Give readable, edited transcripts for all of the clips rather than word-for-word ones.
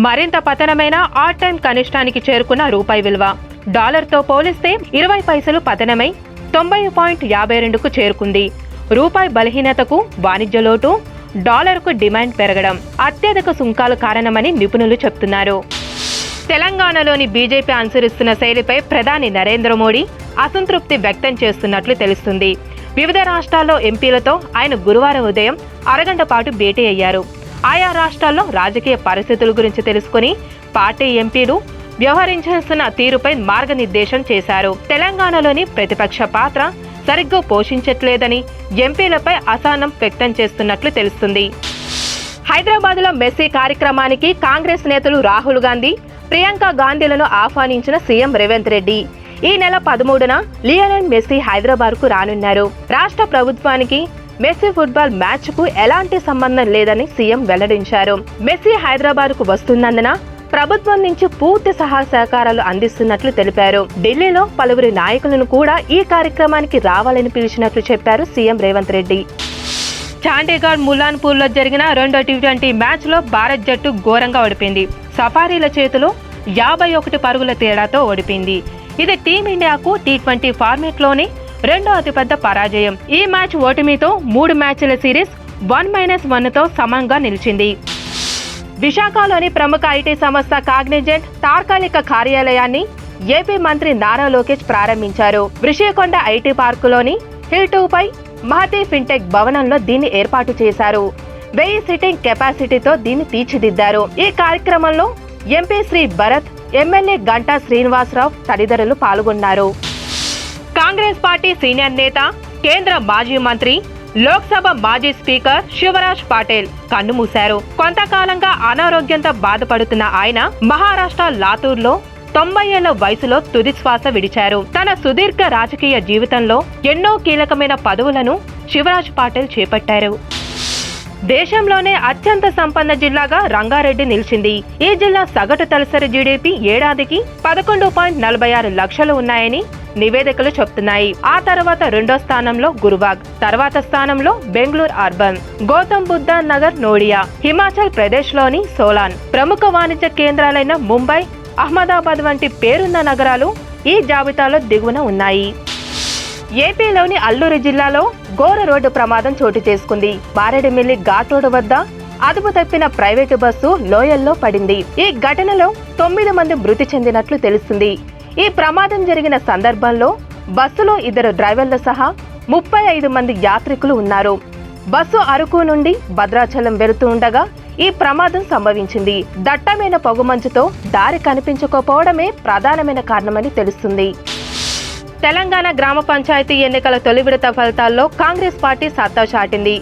మరింత పతనమైన all time కనిష్టానికి చేరుకున్న రూపాయి విలువ డాలర్తో పోలిస్తే 20 పైసలు పతనమై 90.52కు చేరుకుంది. రూపాయి బలహీనతకు వాణిజ్య లోటు, డాలర్కు డిమాండ్ పెరగడం, అత్యధిక సుంకాలు కారణమని నిపుణులు చెబుతున్నారు. తెలంగాణలోని బీజేపీ అనుసరిస్తున్న శైలిపై ప్రధాని నరేంద్ర మోడీ అసంతృప్తి వ్యక్తం చేస్తున్నట్లు తెలుస్తుంది. వివిధ రాష్ట్రాల్లో ఎంపీలతో ఆయన గురువారం ఉదయం అరగంట పాటు భేటీ అయ్యారు. ఆయా రాష్ట్రాల్లో రాజకీయ పరిస్థితుల గురించి తెలుసుకుని పార్టీ ఎంపీలు వ్యవహరించాల్సిన తీరుపై మార్గనిర్దేశం చేశారు. తెలంగాణలోని ప్రతిపక్ష పాత్ర సరిగ్గా పోషించట్లేదని ఎంపీలపై అసహనం వ్యక్తం చేస్తున్నట్లు తెలుస్తుంది. హైదరాబాద్లో మెస్సీ కార్యక్రమానికి కాంగ్రెస్ నేతలు రాహుల్ గాంధీ, ప్రియాంక గాంధీలను ఆహ్వానించిన సీఎం రేవంత్ రెడ్డి ఈ నెల 13న లియోనెల్ మెస్సీ హైదరాబాద్కు రానున్నారు. రాష్ట్ర ప్రభుత్వానికి మెస్సీ ఫుట్బాల్ మ్యాచ్ కు ఎలాంటి సంబంధం లేదని సీఎం వెల్లడించారు. మెస్సీ హైదరాబాద్కు వస్తున్నందున ప్రభుత్వం నుంచి పూర్తి సహాయ సహకారాలు అందిస్తున్నట్లు తెలిపారు. ఢిల్లీలో పలువురు నాయకులను కూడా ఈ కార్యక్రమానికి రావాలని పిలిచినట్లు చెప్పారు సీఎం రేవంత్ రెడ్డి. చండీగఢ్ ముల్లాన్పూర్లో జరిగిన రెండో టీ20 మ్యాచ్లో భారత్ జట్టు ఘోరంగా ఓడిపోయింది. సఫారీల చేతిలో 51 పరుగుల తేడాతో ఓడిపోయింది. ఇది టీమిండియాకు టీ20 ఫార్మేట్లోనే రెండో అతిపెద్ద పరాజయం. ఈ మ్యాచ్ ఓటమితో 3 మ్యాచ్ల సిరీస్ 1-1తో సమంగా నిలిచింది. విశాఖలోని ప్రముఖ ఐటీ సంస్థ కాగ్నిజెంట్ తాత్కాలిక కార్యాలయాన్ని ఏపీ మంత్రి నారా లోకేష్ ప్రారంభించారు. రిషికొండ ఐటీ పార్కులోని హిల్ 2పై మహతి ఫిన్టెక్ భవనంలో దీన్ని ఏర్పాటు చేశారు. 1000 సిట్టింగ్ కెపాసిటీతో దీన్ని తీర్చిదిద్దారు. ఈ కార్యక్రమంలో ఎంపీ శ్రీ భరత్, ఎమ్మెల్యే గంటా శ్రీనివాసరావు తదితరులు పాల్గొన్నారు. కాంగ్రెస్ పార్టీ సీనియర్ నేత, కేంద్ర మాజీ మంత్రి, లోక్సభ మాజీ స్పీకర్ శివరాజ్ పాటిల్ కన్నుమూశారు. కొంతకాలంగా అనారోగ్యంతో బాధపడుతున్న ఆయన మహారాష్ట్ర లాతూర్లో 90 ఏళ్ల వయసులో తుది శ్వాస విడిచారు. తన సుదీర్ఘ రాజకీయ జీవితంలో ఎన్నో కీలకమైన పదవులను శివరాజ్ పాటిల్ చేపట్టారు. దేశంలోనే అత్యంత సంపన్న జిల్లాగా రంగారెడ్డి నిలిచింది. ఈ జిల్లా సగటు తలసరి జీడీపీ ఏడాదికి 11.46 లక్షలు ఉన్నాయని నివేదికలు చెప్తున్నాయి. ఆ తర్వాత రెండో స్థానంలో గురువాగ్, తర్వాత స్థానంలో బెంగళూరు అర్బన్, గౌతమ్ బుద్ధ నగర్ నోడియా, హిమాచల్ ప్రదేశ్ లోని సోలాన్. ప్రముఖ వాణిజ్య కేంద్రాలైన ముంబై, అహ్మదాబాద్ వంటి పేరున్న నగరాలు ఈ జాబితాలో దిగువన ఉన్నాయి. ఏపీలోని అల్లూరు జిల్లాలో ఘోర రోడ్డు ప్రమాదం చోటు చేసుకుంది. మారేడుమిల్లి ఘాట్ రోడ్డు వద్ద అదుపు తప్పిన ప్రైవేటు బస్సు లోయల్లో పడింది. ఈ ఘటనలో 9 మంది మృతి చెందినట్లు తెలుస్తుంది. ఈ ప్రమాదం జరిగిన సందర్భంలో బస్సులో 2 డ్రైవర్లు సహా 35 మంది యాత్రికులు ఉన్నారు. బస్సు అరకు నుండి భద్రాచలం వెళుతూ ఉండగా ఈ ప్రమాదం సంభవించింది. దట్టమైన పొగమంచుతో దారి కనిపించకపోవడమే ప్రధానమైన కారణమని తెలుస్తుంది. తెలంగాణ గ్రామ పంచాయతీ ఎన్నికల తొలి విడత ఫలితాల్లో కాంగ్రెస్ పార్టీ సత్తా చాటింది.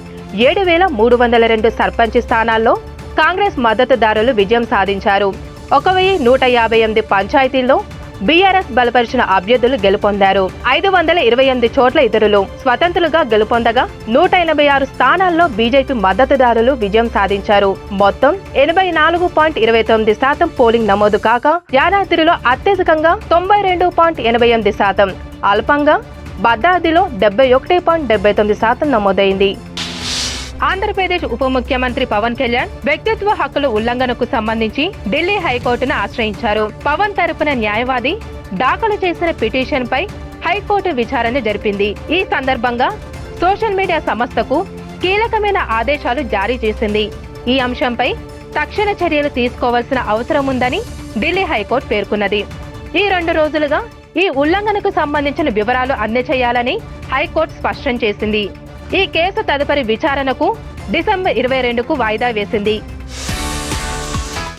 7,302 సర్పంచ్ స్థానాల్లో కాంగ్రెస్ మద్దతుదారులు విజయం సాధించారు. 1,158 పంచాయతీల్లో బీఆర్ఎస్ బలపరిచిన అభ్యర్థులు గెలుపొందారు. 528 చోట్ల ఇతరులు స్వతంత్రులుగా గెలుపొందగా 186 స్థానాల్లో బీజేపీ మద్దతుదారులు విజయం సాధించారు. మొత్తం 84.29% పోలింగ్ నమోదు కాగా యాదాద్రిలో అత్యధికంగా 92.88%, అల్పంగా భద్రాద్రిలో 71.79% నమోదైంది. ఆంధ్రప్రదేశ్ ఉప ముఖ్యమంత్రి పవన్ కళ్యాణ్ వ్యక్తిత్వ హక్కుల ఉల్లంఘనకు సంబంధించి ఢిల్లీ హైకోర్టును ఆశ్రయించారు. పవన్ తరపున న్యాయవాది దాఖలు చేసిన పిటిషన్ పై హైకోర్టు విచారణ జరిపింది. ఈ సందర్భంగా సోషల్ మీడియా సంస్థకు కీలకమైన ఆదేశాలు జారీ చేసింది. ఈ అంశంపై తక్షణ చర్యలు తీసుకోవాల్సిన అవసరం ఉందని ఢిల్లీ హైకోర్టు పేర్కొన్నది. ఈ 2 రోజులుగా ఈ ఉల్లంఘనకు సంబంధించిన వివరాలు అందజేయాలని హైకోర్టు స్పష్టం చేసింది. ఈ కేసు తదుపరి విచారణకు డిసెంబర్ 22కు వాయిదా వేసింది.